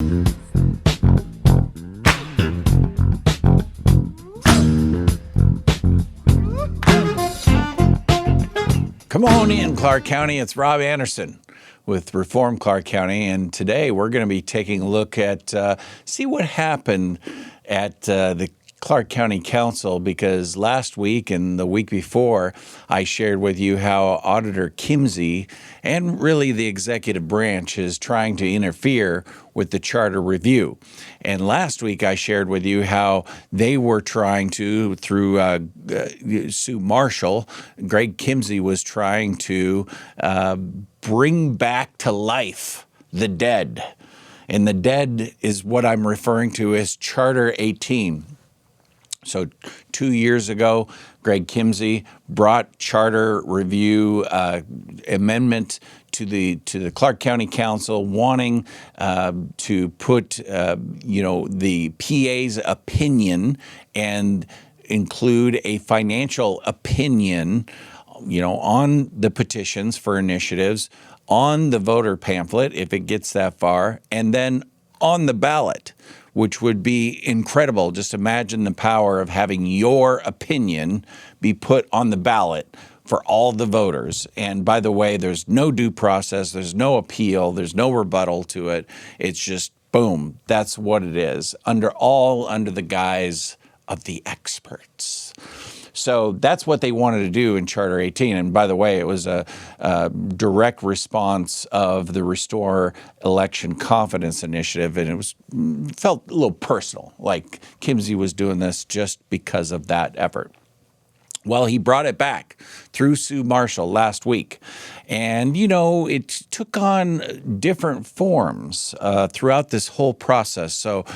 Come on in, Clark County. It's Rob Anderson with Reform Clark County, and today we're going to be taking a look at see what happened at the Clark County Council, because last week and the week before I shared with you how Auditor Kimsey and really the executive branch is trying to interfere with the charter review. And last week I shared with you how they were trying to, through Sue Marshall, Greg Kimsey was trying to bring back to life the dead. And the dead is what I'm referring to as Charter 18. So 2 years ago, Greg Kimsey brought charter review amendment to the Clark County Council, wanting to put the PA's opinion and include a financial opinion, on the petitions for initiatives, on the voter pamphlet if it gets that far, and then on the ballot, which would be incredible. Just imagine the power of having your opinion be put on the ballot for all the voters. And by the way, there's no due process, there's no appeal, there's no rebuttal to it. It's just boom, that's what it is, under the guise of the experts. So that's what they wanted to do in Charter 18. And by the way, it was a direct response of the Restore Election Confidence Initiative, and it felt a little personal, like Kimsey was doing this just because of that effort. Well, he brought it back through Sue Marshall last week. And, it took on different forms throughout this whole process. So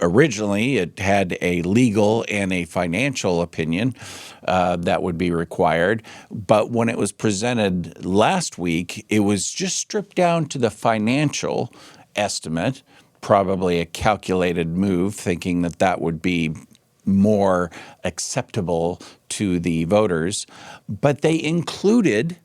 originally it had a legal and a financial opinion that would be required. But when it was presented last week, it was just stripped down to the financial estimate, probably a calculated move, thinking that that would be more acceptable to the voters, but they included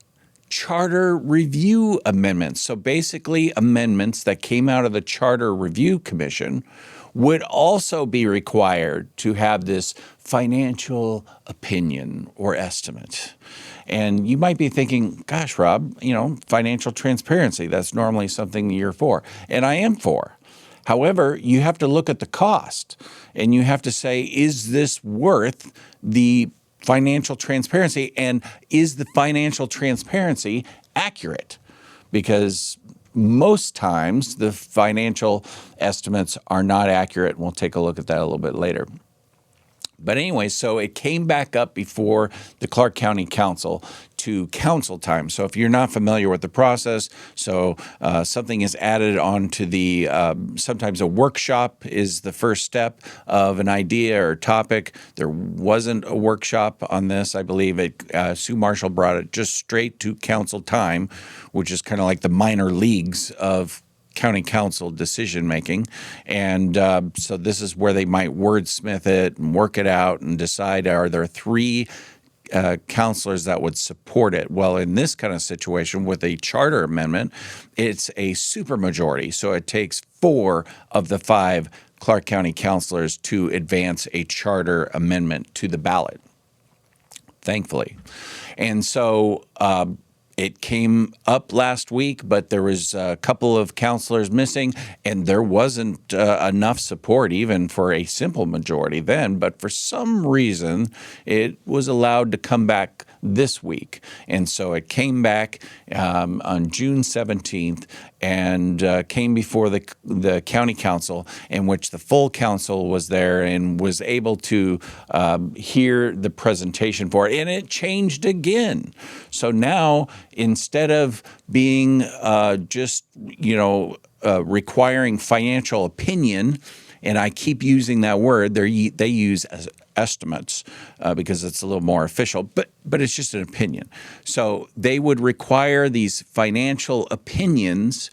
charter review amendments. So basically amendments that came out of the Charter Review Commission would also be required to have this financial opinion or estimate. And you might be thinking, gosh, Rob, financial transparency, that's normally something you're for. And I am for. However, you have to look at the cost and you have to say, is this worth the financial transparency? And is the financial transparency accurate? Because most times the financial estimates are not accurate. We'll take a look at that a little bit later. But anyway, so it came back up before the Clark County Council to council time. So if you're not familiar with the process, something is added onto the, sometimes a workshop is the first step of an idea or topic. There wasn't a workshop on this. I believe Sue Marshall brought it just straight to council time, which is kind of like the minor leagues of county council decision making. And so this is where they might wordsmith it and work it out and decide, are there three counselors that would support it? Well, in this kind of situation with a charter amendment, it's a supermajority. So it takes 4 of the 5 Clark County counselors to advance a charter amendment to the ballot, thankfully. And so it came up last week, but there was a couple of counselors missing, and there wasn't enough support even for a simple majority then. But for some reason, it was allowed to come back this week. And so it came back on June 17th and came before the county council, in which the full council was there and was able to hear the presentation for it. And it changed again. So now, instead of being requiring financial opinion, and I keep using that word, they use estimates because it's a little more official, but it's just an opinion. So they would require these financial opinions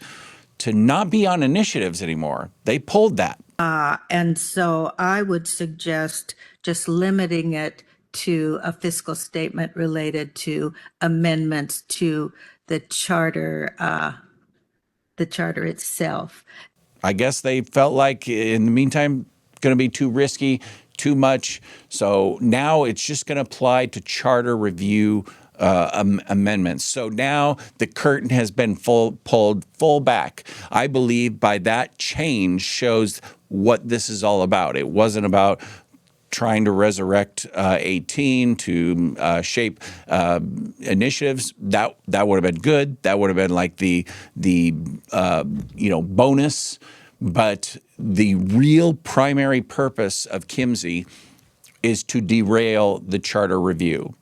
to not be on initiatives anymore. They pulled that. And so I would suggest just limiting it to a fiscal statement related to amendments to the charter itself. I guess they felt like in the meantime, going to be too risky, too much. So now it's just going to apply to charter review amendments. So now the curtain has been pulled full back. I believe by that change shows what this is all about. It wasn't about trying to resurrect 18 to shape initiatives. That would have been good. That would have been like the bonus. But the real primary purpose of Kimsey is to derail the charter review.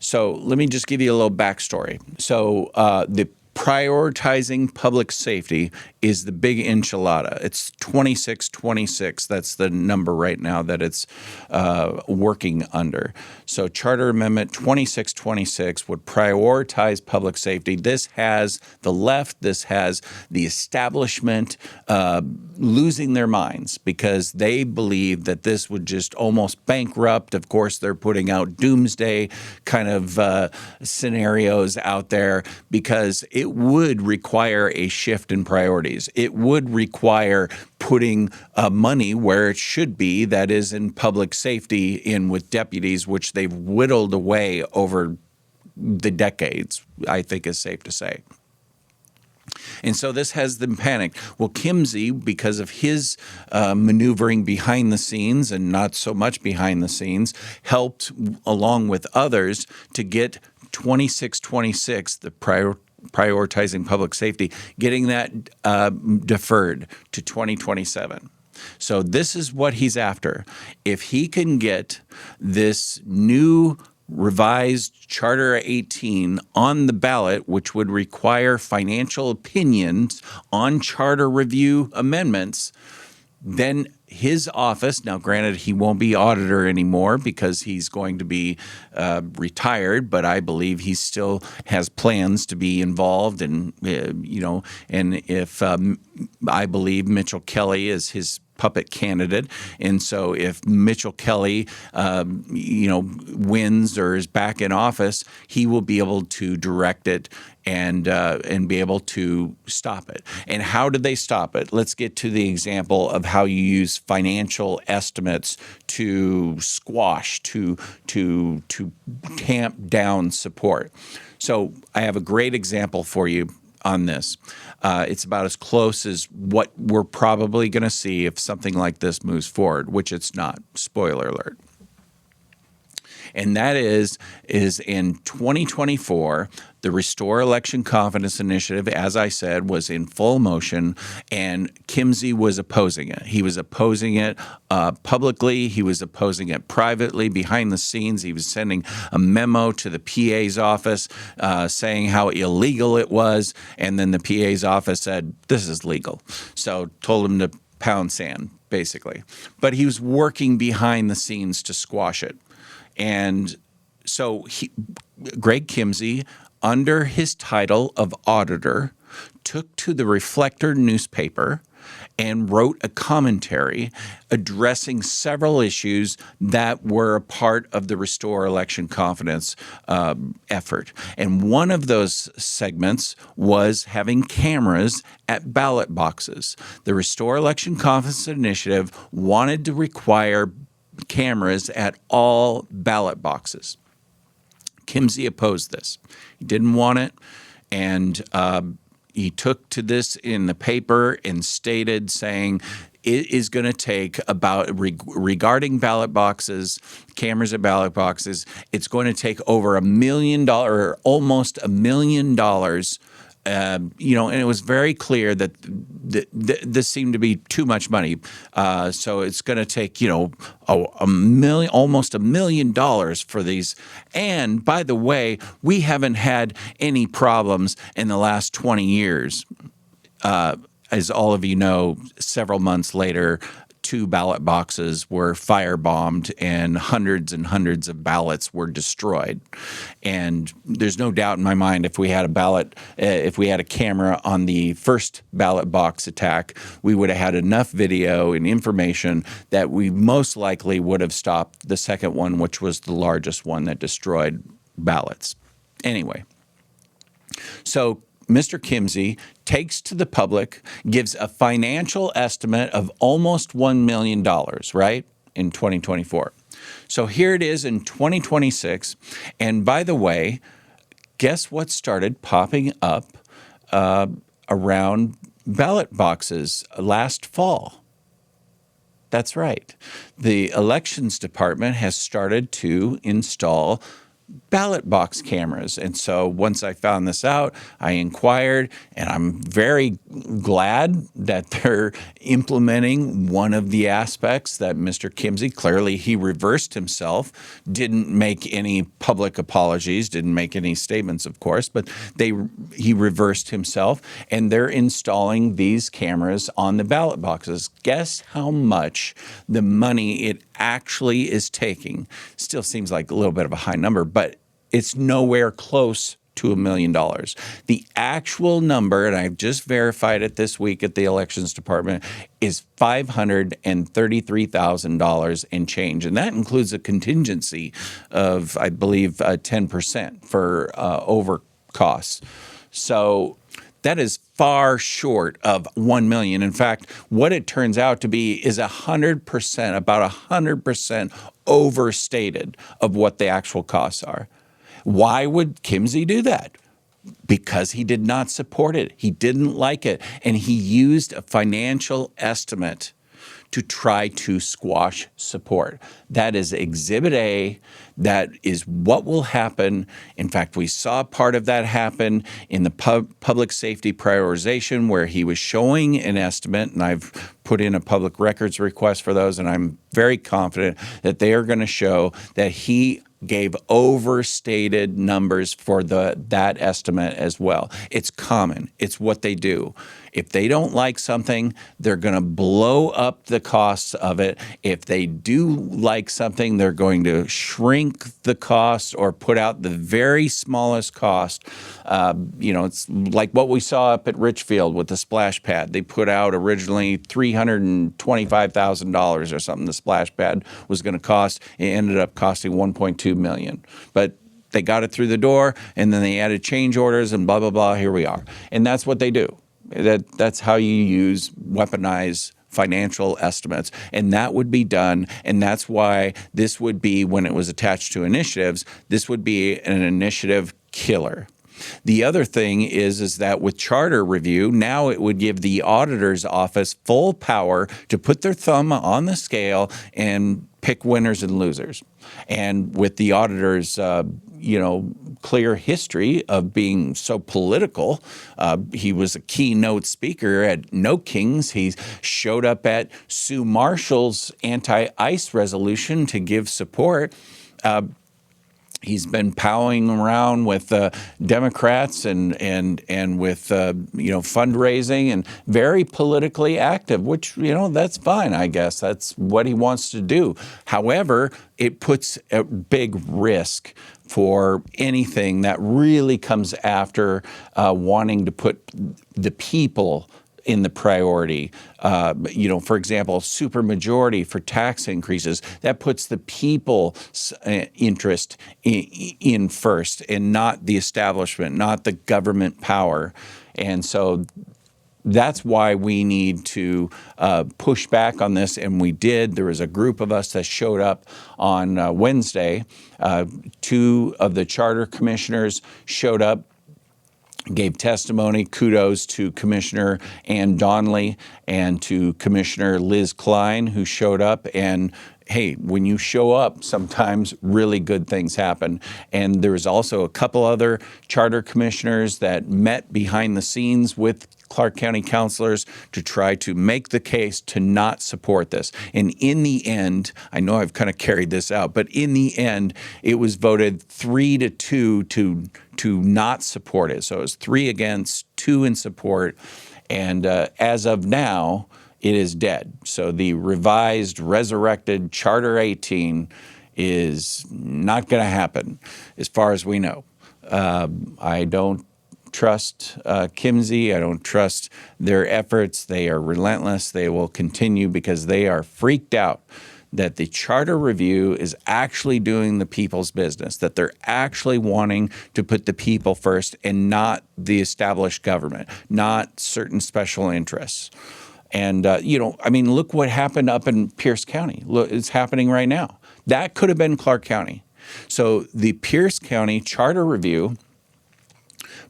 So let me just give you a little backstory. So the prioritizing public safety is the big enchilada. It's 2626. That's the number right now that it's working under. So Charter Amendment 2626 would prioritize public safety. This has the left, this has the establishment losing their minds because they believe that this would just almost bankrupt. Of course, they're putting out doomsday kind of scenarios out there because it would require a shift in priorities. It would require putting money where it should be, that is in public safety, in with deputies, which they've whittled away over the decades, I think is safe to say. And so this has them panicked. Well, Kimsey, because of his maneuvering behind the scenes and not so much behind the scenes, helped, along with others, to get 2626, the prioritizing public safety, getting that deferred to 2027. So this is what he's after. If he can get this new revised Charter 18 on the ballot, which would require financial opinions on charter review amendments, then his office, now granted he won't be auditor anymore because he's going to be retired, but I believe he still has plans to be involved, and and if I believe Mitchell Kelly is his puppet candidate, and so if Mitchell Kelly, wins or is back in office, he will be able to direct it and be able to stop it. And how did they stop it? Let's get to the example of how you use financial estimates to squash, to tamp down support. So I have a great example for you on this. It's about as close as what we're probably going to see if something like this moves forward, which it's not. Spoiler alert. And that is in 2024, the Restore Election Confidence Initiative, as I said, was in full motion, and Kimsey was opposing it. He was opposing it publicly. He was opposing it privately, behind the scenes. He was sending a memo to the PA's office saying how illegal it was, and then the PA's office said, this is legal. So told him to pound sand, basically. But he was working behind the scenes to squash it. And so Greg Kimsey, under his title of auditor, took to the Reflector newspaper and wrote a commentary addressing several issues that were a part of the Restore Election Confidence effort. And one of those segments was having cameras at ballot boxes. The Restore Election Confidence Initiative wanted to require cameras at all ballot boxes. Kimsey opposed this. He didn't want it, and he took to this in the paper and stated saying it is going to take about, regarding ballot boxes, cameras at ballot boxes, it's going to take over $1 million, or almost $1 million. And it was very clear that this seemed to be too much money. So it's going to take, almost $1 million for these. And by the way, we haven't had any problems in the last 20 years. As all of you know, several months later, 2 ballot boxes were firebombed and hundreds of ballots were destroyed. And there's no doubt in my mind if we had a camera on the first ballot box attack, we would have had enough video and information that we most likely would have stopped the second one, which was the largest one that destroyed ballots. Anyway, so Mr. Kimsey takes to the public, gives a financial estimate of almost $1 million, right, in 2024. So here it is in 2026. And by the way, guess what started popping up around ballot boxes last fall? That's right. The elections department has started to install ballot box cameras. And so once I found this out, I inquired, and I'm very glad that they're implementing one of the aspects that Mr. Kimsey, clearly he reversed himself, didn't make any public apologies, didn't make any statements, of course, but he reversed himself, and they're installing these cameras on the ballot boxes. Guess how much the money it actually is taking? Still seems like a little bit of a high number, but it's nowhere close to $1 million. The actual number, and I've just verified it this week at the elections department, is $533,000 and change. And that includes a contingency of, I believe, 10% for over costs. So that is far short of 1 million. In fact, what it turns out to be is 100%, about 100% overstated of what the actual costs are. Why would Kimsey do that? Because he did not support it. He didn't like it. And he used a financial estimate to try to squash support. That is Exhibit A. That is what will happen. In fact, we saw part of that happen in the public safety prioritization, where he was showing an estimate, and I've put in a public records request for those, and I'm very confident that they are going to show that he gave overstated numbers for that estimate as well. It's common. It's what they do. If they don't like something, they're going to blow up the costs of it. If they do like something, they're going to shrink the cost or put out the very smallest cost. It's like what we saw up at Richfield with the splash pad. They put out originally $325,000 or something the splash pad was going to cost. It ended up costing $1.2 million. But they got it through the door, and then they added change orders and blah, blah, blah. Here we are. And that's what they do. That's how you weaponize financial estimates. And that would be done. And that's why this would be, when it was attached to initiatives, this would be an initiative killer. The other thing is that with charter review, now it would give the auditor's office full power to put their thumb on the scale and pick winners and losers. And with the auditor's, clear history of being so political, he was a keynote speaker at No Kings. He showed up at Sue Marshall's anti-ICE resolution to give support. He's been palling around with Democrats and with fundraising, and very politically active, which that's fine. I guess that's what he wants to do. However, it puts a big risk for anything that really comes after wanting to put the people in the priority. For example, supermajority for tax increases, that puts the people's interest in first, and not the establishment, not the government power. And so that's why we need to push back on this, and we did. There was a group of us that showed up on Wednesday. Two of the charter commissioners showed up, gave testimony. Kudos to Commissioner Ann Donnelly and to Commissioner Liz Klein, who showed up. And hey, when you show up, sometimes really good things happen. And there was also a couple other charter commissioners that met behind the scenes with Clark County councilors to try to make the case to not support this. And in the end, I know I've kind of carried this out, but in the end, it was voted 3-2 to not support it. So it was 3 against, 2 in support. And as of now, it is dead. So the revised, resurrected Charter 18 is not going to happen, as far as we know. I don't trust Kimsey. I don't trust their efforts. They are relentless. They will continue because they are freaked out that the charter review is actually doing the people's business, that they're actually wanting to put the people first and not the established government, not certain special interests. And, look what happened up in Pierce County. Look, it's happening right now. That could have been Clark County. So the Pierce County Charter Review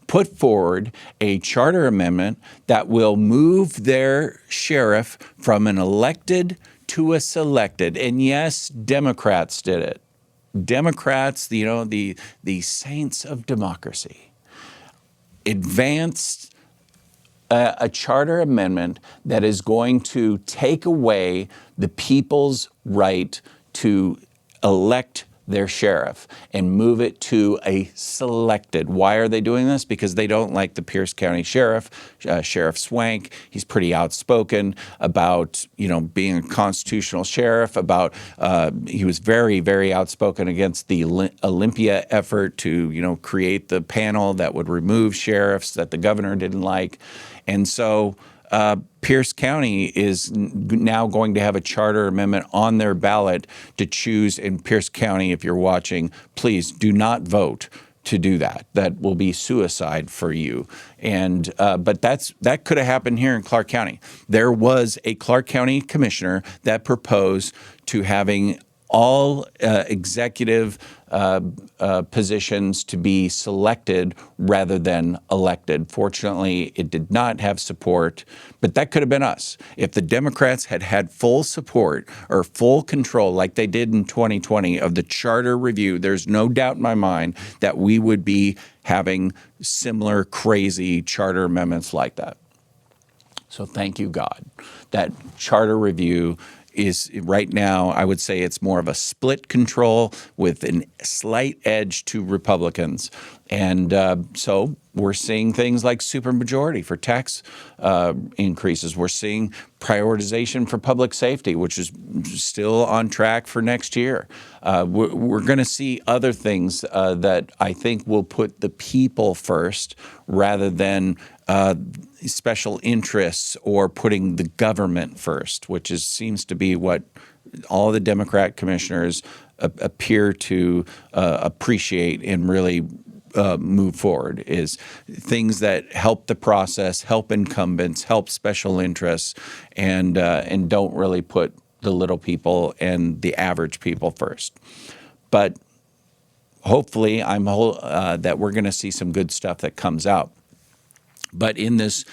put forward a charter amendment that will move their sheriff from an elected to a selected. And yes, Democrats did it. Democrats, the saints of democracy, advanced a charter amendment that is going to take away the people's right to elect their sheriff and move it to a selected. Why are they doing this? Because they don't like the Pierce County sheriff, Sheriff Swank. He's pretty outspoken about, being a constitutional sheriff, he was very, very outspoken against the Olympia effort to, create the panel that would remove sheriffs that the governor didn't like. And so Pierce County is now going to have a charter amendment on their ballot to choose. In Pierce County, if you're watching, please do not vote to do that. That will be suicide for you. And but that could have happened here in Clark County. There was a Clark County commissioner that proposed to having all executive positions to be selected rather than elected. Fortunately, it did not have support, but that could have been us. If the Democrats had had full support or full control like they did in 2020 of the charter review, there's no doubt in my mind that we would be having similar crazy charter amendments like that. So thank you, God. That charter review is right now, I would say it's more of a split control with a slight edge to Republicans. And so we're seeing things like supermajority for tax increases. We're seeing prioritization for public safety, which is still on track for next year. We're going to see other things that I think will put the people first rather than special interests or putting the government first, which seems to be what all the Democrat commissioners appear to appreciate and really move forward, is things that help the process, help incumbents, help special interests, and don't really put the little people and the average people first. But hopefully, that we're going to see some good stuff that comes out. But in this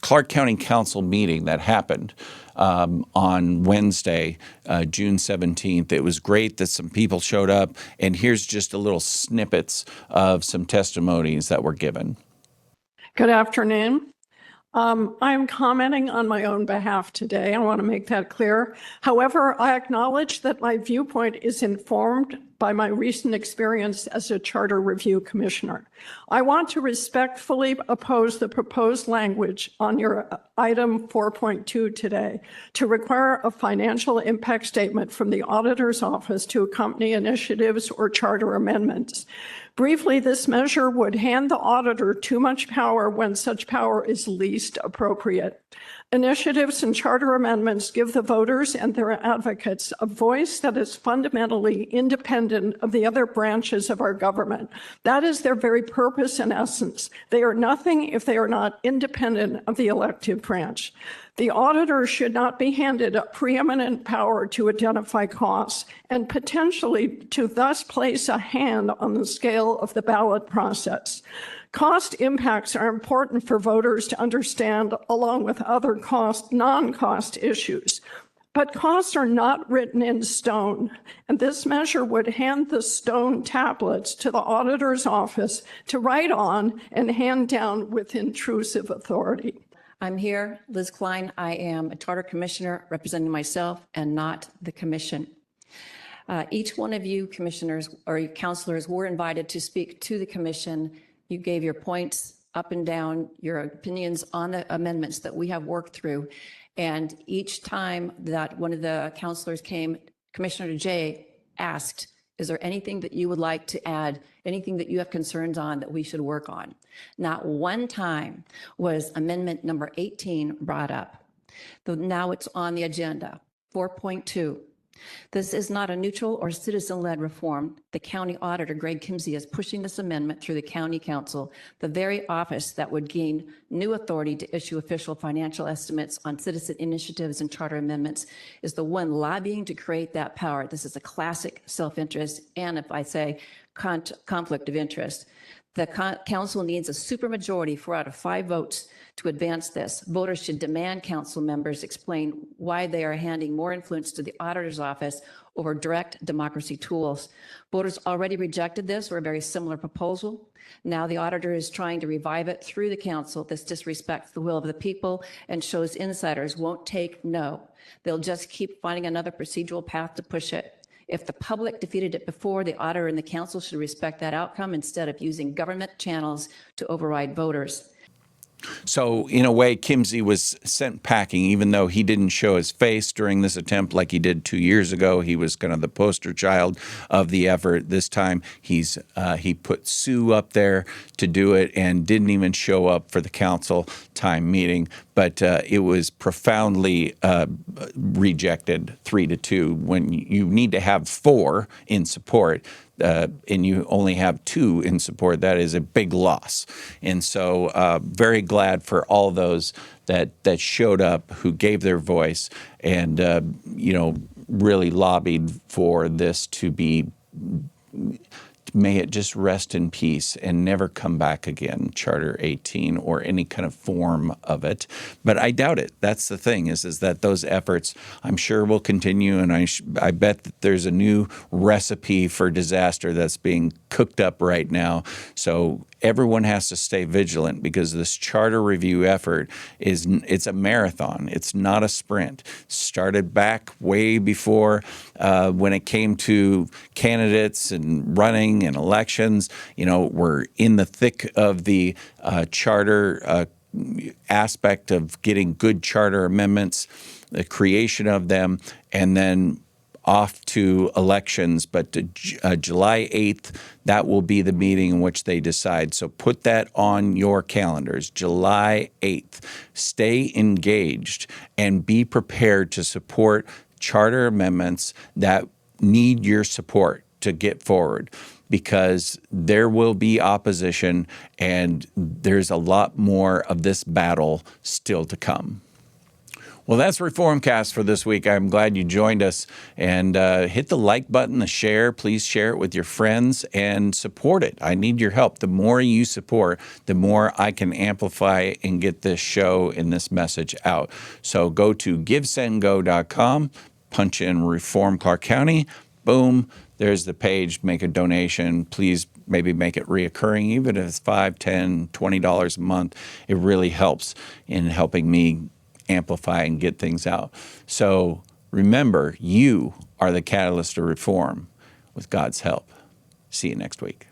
Clark County Council meeting that happened on Wednesday, June 17th, it was great that some people showed up. And here's just a little snippets of some testimonies that were given. Good afternoon. I'm commenting on my own behalf today. I want to make that clear. However, I acknowledge that my viewpoint is informed by my recent experience as a Charter Review Commissioner. I want to respectfully oppose the proposed language on your item 4.2 today to require a financial impact statement from the auditor's office to accompany initiatives or charter amendments. Briefly, this measure would hand the auditor too much power when such power is least appropriate. Initiatives and charter amendments give the voters and their advocates a voice that is fundamentally independent of the other branches of our government. That is their very purpose and essence. They are nothing if they are not independent of the elective branch. The auditor should not be handed a preeminent power to identify costs and potentially to thus place a hand on the scale of the ballot process. Cost impacts are important for voters to understand along with other non-cost issues. But costs are not written in stone, and this measure would hand the stone tablets to the auditor's office to write on and hand down with intrusive authority. I'm here, Liz Klein. I am a charter commissioner representing myself and not the commission. Each one of you commissioners or counselors were invited to speak to the commission. You gave your points up and down, your opinions on the amendments that we have worked through. And each time that one of the counselors came, Commissioner Jay asked, is there anything that you would like to add, anything that you have concerns on that we should work on? Not one time was amendment number 18 brought up. Now it's on the agenda, 4.2. This is not a neutral or citizen-led reform. The county auditor, Greg Kimsey, is pushing this amendment through the county council, the very office that would gain new authority to issue official financial estimates on citizen initiatives and charter amendments, is the one lobbying to create that power. This is a classic self-interest and, if I say, conflict of interest. The council needs a supermajority, 4 out of 5 votes, to advance this. Voters should demand council members explain why they are handing more influence to the auditor's office over direct democracy tools. Voters already rejected this or a very similar proposal. Now the auditor is trying to revive it through the council. This disrespects the will of the people and shows insiders won't take no. They'll just keep finding another procedural path to push it. If the public defeated it before, the auditor and the council should respect that outcome instead of using government channels to override voters. So in a way, Kimsey was sent packing, even though he didn't show his face during this attempt like he did 2 years ago. He was kind of the poster child of the effort. This time, he put Sue up there to do it and didn't even show up for the council time meeting. But it was profoundly rejected 3-2 when you need to have 4 in support. And you only have 2 in support, that is a big loss. And so very glad for all those that showed up, who gave their voice and, really lobbied for this to be, may it just rest in peace and never come back again, Charter 18 or any kind of form of it. But I doubt it. That's the thing is that those efforts, I'm sure, will continue. And I bet that there's a new recipe for disaster that's being cooked up right now. So everyone has to stay vigilant because this charter review effort it's a marathon. It's not a sprint. Started back way before when it came to candidates and running and elections. We're in the thick of the charter aspect of getting good charter amendments, the creation of them, and then off to elections. But July 8th, that will be the meeting in which they decide. So put that on your calendars, July 8th. Stay engaged and be prepared to support charter amendments that need your support to get forward, because there will be opposition and there's a lot more of this battle still to come. Well, that's ReformCast for this week. I'm glad you joined us. And hit the like button, the share. Please share it with your friends and support it. I need your help. The more you support, the more I can amplify and get this show and this message out. So go to givesendgo.com, punch in Reform Clark County. Boom. There's the page. Make a donation. Please maybe make it reoccurring, even if it's $5, $10, $20 a month. It really helps in helping me amplify and get things out. So remember, you are the catalyst to reform with God's help. See you next week.